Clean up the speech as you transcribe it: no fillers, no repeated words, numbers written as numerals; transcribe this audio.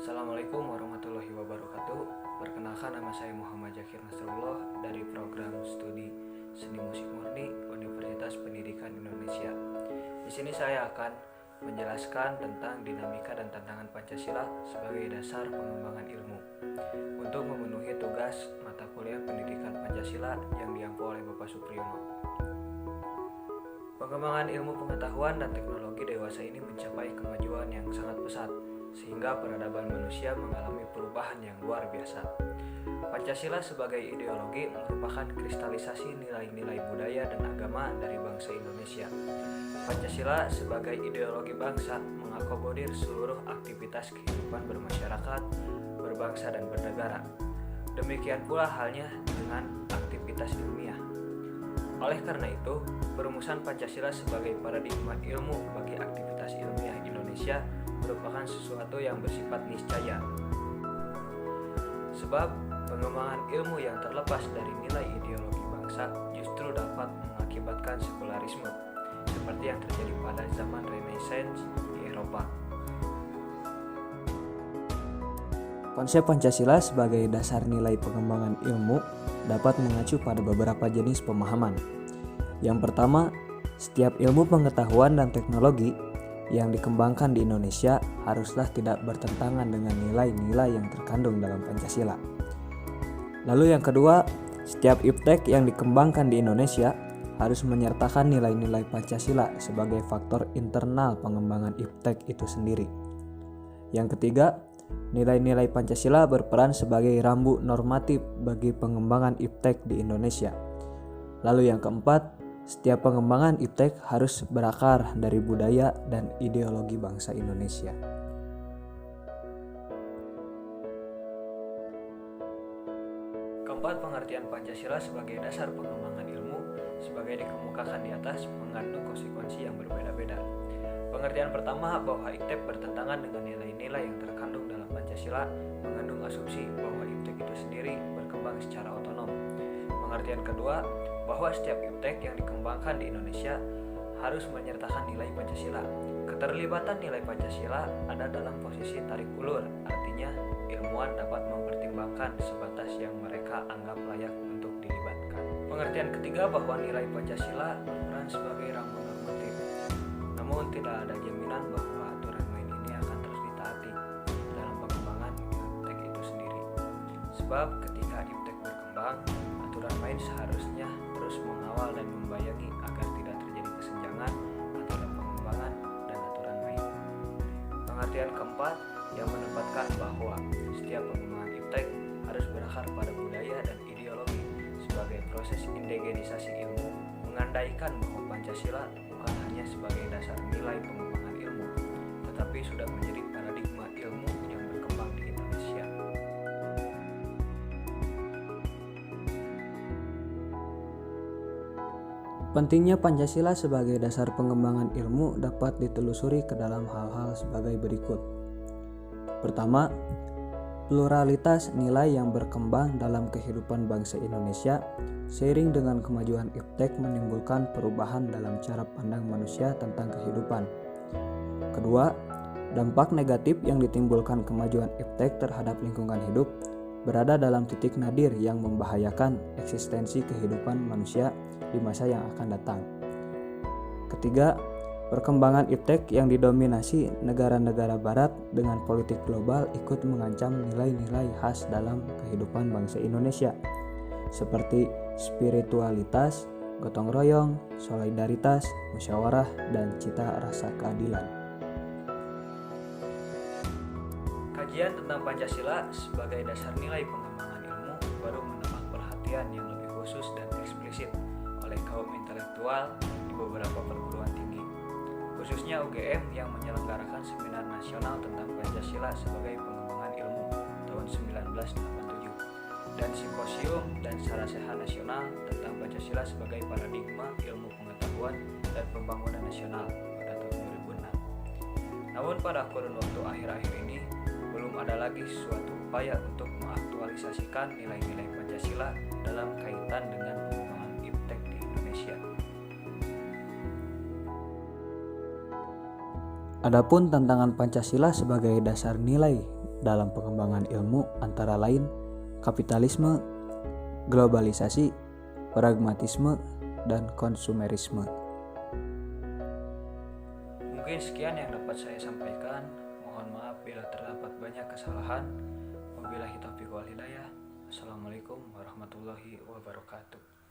Assalamualaikum warahmatullahi wabarakatuh. Perkenalkan, nama saya Muhammad Zakir Nasrullah dari program studi Seni Musik Murni Universitas Pendidikan Indonesia. Di sini saya akan menjelaskan tentang dinamika dan tantangan Pancasila sebagai dasar pengembangan ilmu untuk memenuhi tugas mata kuliah pendidikan Pancasila yang diampu oleh Bapak Supriyono. Pengembangan ilmu pengetahuan dan teknologi dewasa ini mencapai kemajuan yang sangat pesat, sehingga peradaban manusia mengalami perubahan yang luar biasa. Pancasila sebagai ideologi merupakan kristalisasi nilai-nilai budaya dan agama dari bangsa Indonesia. Pancasila sebagai ideologi bangsa mengakomodir seluruh aktivitas kehidupan bermasyarakat, berbangsa dan bernegara. Demikian pula halnya dengan aktivitas ilmiah. Oleh karena itu, perumusan Pancasila sebagai paradigma ilmu bagi aktivitas ilmiah Indonesia merupakan sesuatu yang bersifat niscaya. Sebab pengembangan ilmu yang terlepas dari nilai ideologi bangsa justru dapat mengakibatkan sekularisme, seperti yang terjadi pada zaman Renaissance di Eropa. Konsep Pancasila sebagai dasar nilai pengembangan ilmu dapat mengacu pada beberapa jenis pemahaman. Yang pertama, setiap ilmu pengetahuan dan teknologi yang dikembangkan di Indonesia haruslah tidak bertentangan dengan nilai-nilai yang terkandung dalam Pancasila. Lalu yang kedua, setiap iptek yang dikembangkan di Indonesia harus menyertakan nilai-nilai Pancasila sebagai faktor internal pengembangan iptek itu sendiri. Yang ketiga, nilai-nilai Pancasila berperan sebagai rambu normatif bagi pengembangan iptek di Indonesia. Lalu yang keempat, setiap pengembangan iptek harus berakar dari budaya dan ideologi bangsa Indonesia. Keempat, pengertian Pancasila sebagai dasar pengembangan ilmu sebagai dikemukakan di atas mengandung konsekuensi yang berbeda-beda. Pengertian pertama, bahwa iptek bertentangan dengan nilai-nilai yang terkandung dalam Pancasila, mengandung asumsi bahwa iptek itu sendiri berkembang secara otonom. Pengertian kedua, bahwa setiap iptek yang dikembangkan di Indonesia harus menyertakan nilai Pancasila. Keterlibatan nilai Pancasila ada dalam posisi tarik ulur, artinya ilmuwan dapat mempertimbangkan sebatas yang mereka anggap layak untuk dilibatkan. Pengertian ketiga, bahwa nilai Pancasila berperan sebagai rambu normatif. Namun tidak ada jaminan bahwa aturan main ini akan terus ditaati dalam pengembangan iptek itu sendiri. Sebab ketika iptek berkembang, aturan main seharusnya terus mengawal dan membayangi agar tidak terjadi kesenjangan antara pengembangan dan aturan main. Pengertian keempat, yang menempatkan bahwa setiap pengembangan iptek harus berakar pada budaya dan ideologi sebagai proses indigenisasi ilmu, mengandaikan bahwa Pancasila bukan hanya sebagai dasar nilai pengembangan ilmu, tetapi sudah menjadi paradigma ilmu yang berkembang di Indonesia. Pentingnya Pancasila sebagai dasar pengembangan ilmu dapat ditelusuri ke dalam hal-hal sebagai berikut. Pertama, pluralitas nilai yang berkembang dalam kehidupan bangsa Indonesia seiring dengan kemajuan iptek menimbulkan perubahan dalam cara pandang manusia tentang kehidupan. Kedua, dampak negatif yang ditimbulkan kemajuan iptek terhadap lingkungan hidup berada dalam titik nadir yang membahayakan eksistensi kehidupan manusia di masa yang akan datang. Ketiga, perkembangan iptek yang didominasi negara-negara barat dengan politik global ikut mengancam nilai-nilai khas dalam kehidupan bangsa Indonesia, seperti spiritualitas, gotong royong, solidaritas, musyawarah, dan cita rasa keadilan. Kajian tentang Pancasila sebagai dasar nilai pengembangan ilmu baru mendapat perhatian yang lebih khusus dan eksplisit oleh kaum intelektual di beberapa perguruan tinggi, khususnya UGM yang menyelenggarakan seminar nasional tentang Pancasila sebagai pengembangan ilmu tahun 1987 dan simposium dan sarasehan nasional tentang Pancasila sebagai paradigma ilmu pengetahuan dan pembangunan nasional pada tahun 2006. Namun pada kurun waktu akhir-akhir ini belum ada lagi suatu upaya untuk mengaktualisasikan nilai-nilai Pancasila dalam kaitan dengan pengembangan iptek di Indonesia. Adapun tantangan Pancasila sebagai dasar nilai dalam pengembangan ilmu antara lain kapitalisme, globalisasi, pragmatisme, dan konsumerisme. Mungkin sekian yang dapat saya sampaikan. Mohon maaf bila terdapat banyak kesalahan. Wabillahi taufiq wal hidayah. Assalamualaikum warahmatullahi wabarakatuh.